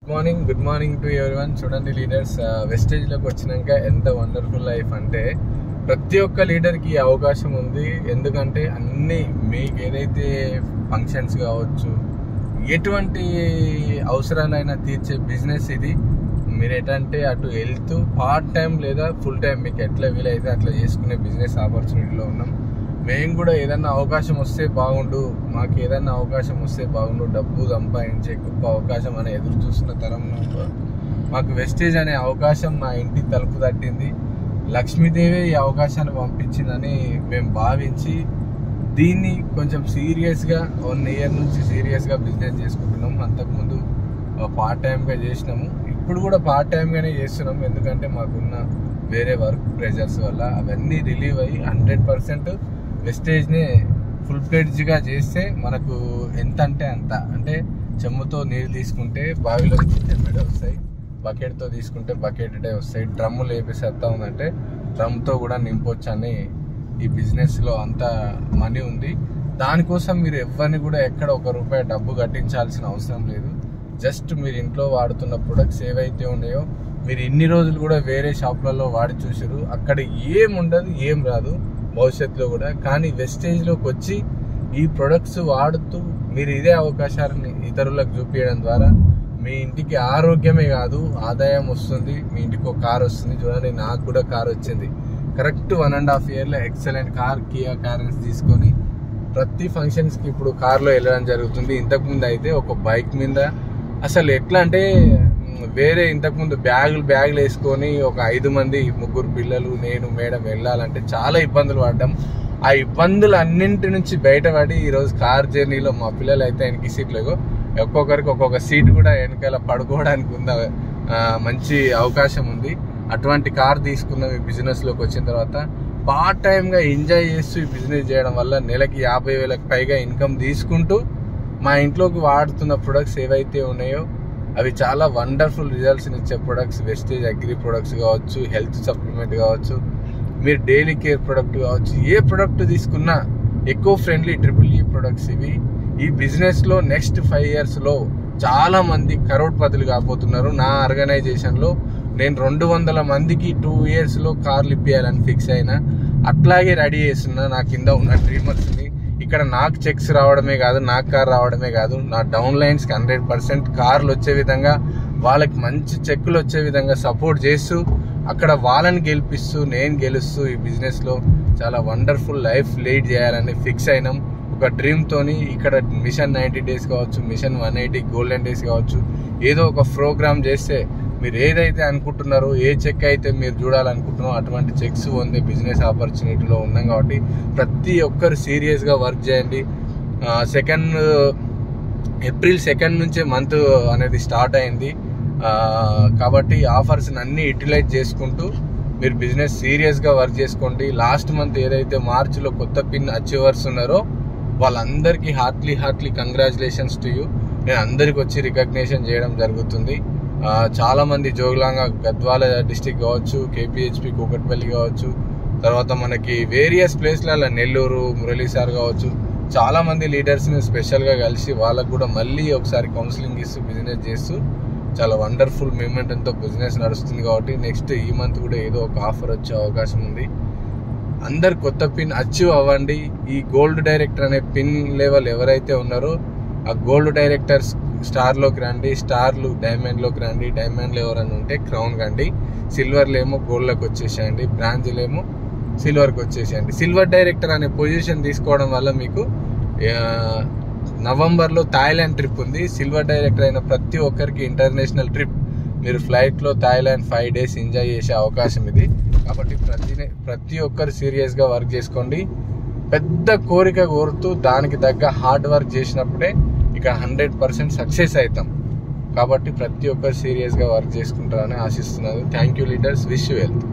Good morning to everyone. చూడండి leaders, వెస్టేజ్లోకి వచ్చినాక ఎంత వండర్ఫుల్ లైఫ్ అంటే ప్రతి ఒక్క లీడర్కి ఈ అవకాశం ఉంది. ఎందుకంటే అన్ని మీకు ఏదైతే ఫంక్షన్స్ కావచ్చు, ఎటువంటి అవసరాలైనా తీర్చే బిజినెస్ ఇది. మీరు ఎటంటే అటు వెళ్తూ పార్ట్ టైం లేదా ఫుల్ టైం మీకు ఎట్లా వీలైతే అట్లా చేసుకునే బిజినెస్ ఆపర్చునిటీలో ఉన్నాం. మేము కూడా ఏదన్నా అవకాశం వస్తే బాగుండు, మాకు ఏదన్నా అవకాశం వస్తే బాగుండు, డబ్బు సంపాదించే గొప్ప అవకాశం అని ఎదురు చూస్తున్న తరంలో మాకు వెస్టేజ్ అనే అవకాశం మా ఇంటి తలుపు తట్టింది. లక్ష్మీదేవి ఈ అవకాశాన్ని పంపించిందని మేము భావించి దీన్ని కొంచెం సీరియస్గా 1 year నుంచి సీరియస్గా బిజినెస్ చేసుకుంటున్నాం. అంతకుముందు పార్ట్ టైంగా చేసినాము, ఇప్పుడు కూడా పార్ట్ టైంగానే చేస్తున్నాం. ఎందుకంటే మాకున్న వేరే వర్క్ ప్రెషర్స్ వల్ల అవన్నీ రిలీవ్ అయ్యి 100% వెస్టేజ్ని ఫుల్ ఫ్లెడ్జ్గా చేస్తే మనకు ఎంత అంటే అంత. అంటే చెమ్ముతో నీళ్ళు తీసుకుంటే బావిలో చెమ్మెడే వస్తాయి, బకెట్తో తీసుకుంటే బకెటే వస్తాయి, డ్రమ్ములు వేపేసేస్తా ఉందంటే డ్రమ్తో కూడా నింపొచ్చు అని ఈ బిజినెస్లో అంత మనీ ఉంది. దానికోసం మీరు ఎవరిని కూడా ఎక్కడ ₹1 డబ్బు కట్టించాల్సిన అవసరం లేదు. జస్ట్ మీరు ఇంట్లో వాడుతున్న ప్రొడక్ట్స్ ఏవైతే ఉన్నాయో మీరు ఇన్ని రోజులు కూడా వేరే షాపులలో వాడి చూసారు, అక్కడ ఏం ఉండదు, ఏం రాదు భవిష్యత్తులో కూడా. కానీ వెస్టేజ్లోకి వచ్చి ఈ ప్రొడక్ట్స్ వాడుతూ మీరు ఇదే అవకాశాన్ని ఇతరులకు చూపించడం ద్వారా మీ ఇంటికి ఆరోగ్యమే కాదు ఆదాయం వస్తుంది. మీ ఇంటికి ఒక కార్ వస్తుంది. చూడండి, నాకు కూడా కార్ వచ్చింది. కరెక్ట్ 1.5 yearలో ఎక్సలెంట్ కార్, కియా కారెన్స్ తీసుకొని ప్రతి ఫంక్షన్స్కి ఇప్పుడు కార్లో వెళ్ళడం జరుగుతుంది. ఇంతకుముందు అయితే ఒక బైక్ మీద అసలు ఎట్లా అంటే వేరే ఇంతకుముందు బ్యాగులు వేసుకొని ఒక 5 మంది 3 పిల్లలు నేను మేడం వెళ్ళాలంటే చాలా ఇబ్బందులు పడ్డాం. ఆ ఇబ్బందులు అన్నింటి నుంచి బయటపడి ఈరోజు కార్ జర్నీలో మా పిల్లలు అయితే వెనక సీట్లు ఒక్కొక్కరికి ఒక్కొక్క సీట్ కూడా వెనకాల పడుకోవడానికి ఉన్న మంచి అవకాశం ఉంది. అటువంటి కార్ తీసుకున్నాం ఈ బిజినెస్లోకి వచ్చిన తర్వాత. పార్ట్ టైంగా ఎంజాయ్ చేస్తూ ఈ బిజినెస్ చేయడం వల్ల నెలకి 50,000కి పైగా ఇన్కమ్ తీసుకుంటూ మా ఇంట్లోకి వాడుతున్న ప్రొడక్ట్స్ ఏవైతే ఉన్నాయో అవి చాలా వండర్ఫుల్ రిజల్ట్స్ని ఇచ్చే ప్రొడక్ట్స్. వెస్టేజ్ అగ్రి ప్రొడక్ట్స్ కావచ్చు, హెల్త్ సప్లిమెంట్ కావచ్చు, మీరు డైలీ కేర్ ప్రొడక్ట్ కావచ్చు, ఏ ప్రొడక్ట్ తీసుకున్నా ఎకో ఫ్రెండ్లీ EEE ప్రొడక్ట్స్ ఇవి. ఈ బిజినెస్లో నెక్స్ట్ 5 yearsలో చాలా మంది కరోడ్పతులు కాబోతున్నారు. నా ఆర్గనైజేషన్లో నేను 200 మందికి 2 yearsలో కార్లు ఇప్పించాలని ఫిక్స్ అయినా. అట్లాగే రెడీ చేస్తున్నా నా కింద ఉన్న డ్రీమర్స్ని. ఇక్కడ నాకు చెక్స్ రావడమే కాదు, నాకు కార్ రావడమే కాదు, నా డౌన్ లైన్స్కి 100% కార్లు వచ్చే విధంగా, వాళ్ళకి మంచి చెక్కులు వచ్చే విధంగా సపోర్ట్ చేస్తూ అక్కడ వాళ్ళని గెలిపిస్తూ నేను గెలుస్తూ ఈ బిజినెస్లో చాలా వండర్ఫుల్ లైఫ్ లీడ్ చేయాలని ఫిక్స్ అయినాం. ఒక డ్రీమ్తోని ఇక్కడ మిషన్ 90 days కావచ్చు, మిషన్ 180 గోల్డెన్ డేస్ కావచ్చు, ఏదో ఒక ప్రోగ్రామ్ చేస్తే మీరు ఏదైతే అనుకుంటున్నారో, ఏ చెక్ అయితే మీరు చూడాలనుకుంటున్నారో అటువంటి చెక్స్ పొందే బిజినెస్ ఆపర్చునిటీలో ఉన్నాం. కాబట్టి ప్రతి ఒక్కరు సీరియస్గా వర్క్ చేయండి. April 2 నుంచే మంత్ అనేది స్టార్ట్ అయింది. కాబట్టి ఆఫర్స్ని అన్నీ యూటిలైజ్ చేసుకుంటూ మీరు బిజినెస్ సీరియస్గా వర్క్ చేసుకోండి. లాస్ట్ మంత్ ఏదైతే మార్చిలో కొత్త పిన్ అచీవర్స్ ఉన్నారో వాళ్ళందరికీ హార్ట్లీ కంగ్రాచులేషన్స్ టు యూ. నేను అందరికి వచ్చి రికగ్నేషన్ చేయడం జరుగుతుంది. చాలామంది జోగులాంగ గద్వాల డిస్టిక్ కావచ్చు, KPHP కూకట్పల్లి కావచ్చు, తర్వాత మనకి వేరియస్ ప్లేస్లలో నెల్లూరు మురళీ సార్ కావచ్చు, చాలామంది లీడర్స్ని స్పెషల్గా కలిసి వాళ్ళకు కూడా మళ్ళీ ఒకసారి కౌన్సిలింగ్ ఇస్తూ బిజినెస్ చేస్తూ చాలా వండర్ఫుల్ మూమెంట్తో బిజినెస్ నడుస్తుంది. కాబట్టి నెక్స్ట్ ఈ మంత్ కూడా ఏదో ఒక ఆఫర్ వచ్చే అవకాశం ఉంది. అందరు కొత్త పిన్ అచీవ్ అవ్వండి. ఈ గోల్డ్ డైరెక్టర్ అనే పిన్ లెవెల్ ఎవరైతే ఉన్నారో ఆ గోల్డ్ డైరెక్టర్స్ స్టార్లోకి రండి, స్టార్లు డైమండ్లోకి రండి, డైమండ్లు ఎవరైనా ఉంటే క్రౌన్ కండి, సిల్వర్లు ఏమో గోల్డ్లోకి వచ్చేసేయండి, బ్రాంజ్లు ఏమో సిల్వర్కి వచ్చేసేయండి. సిల్వర్ డైరెక్టర్ అనే పొజిషన్ తీసుకోవడం వల్ల మీకు నవంబర్లో థాయిలాండ్ ట్రిప్ ఉంది. సిల్వర్ డైరెక్టర్ అయిన ప్రతి ఒక్కరికి ఇంటర్నేషనల్ ట్రిప్, మీరు ఫ్లైట్లో థాయిలాండ్ 5 days ఎంజాయ్ చేసే అవకాశం ఇది. కాబట్టి ప్రతి ఒక్కరు సీరియస్గా వర్క్ చేసుకోండి. పెద్ద కోరిక కోరుతూ దానికి తగ్గ హార్డ్ వర్క్ చేసినప్పుడే ఇక 100% సక్సెస్ అవుతాం. కాబట్టి ప్రతి ఒక్కరు సీరియస్గా వర్క్ చేసుకుంటారని ఆశిస్తున్నాను. Thank you leaders, wish you health.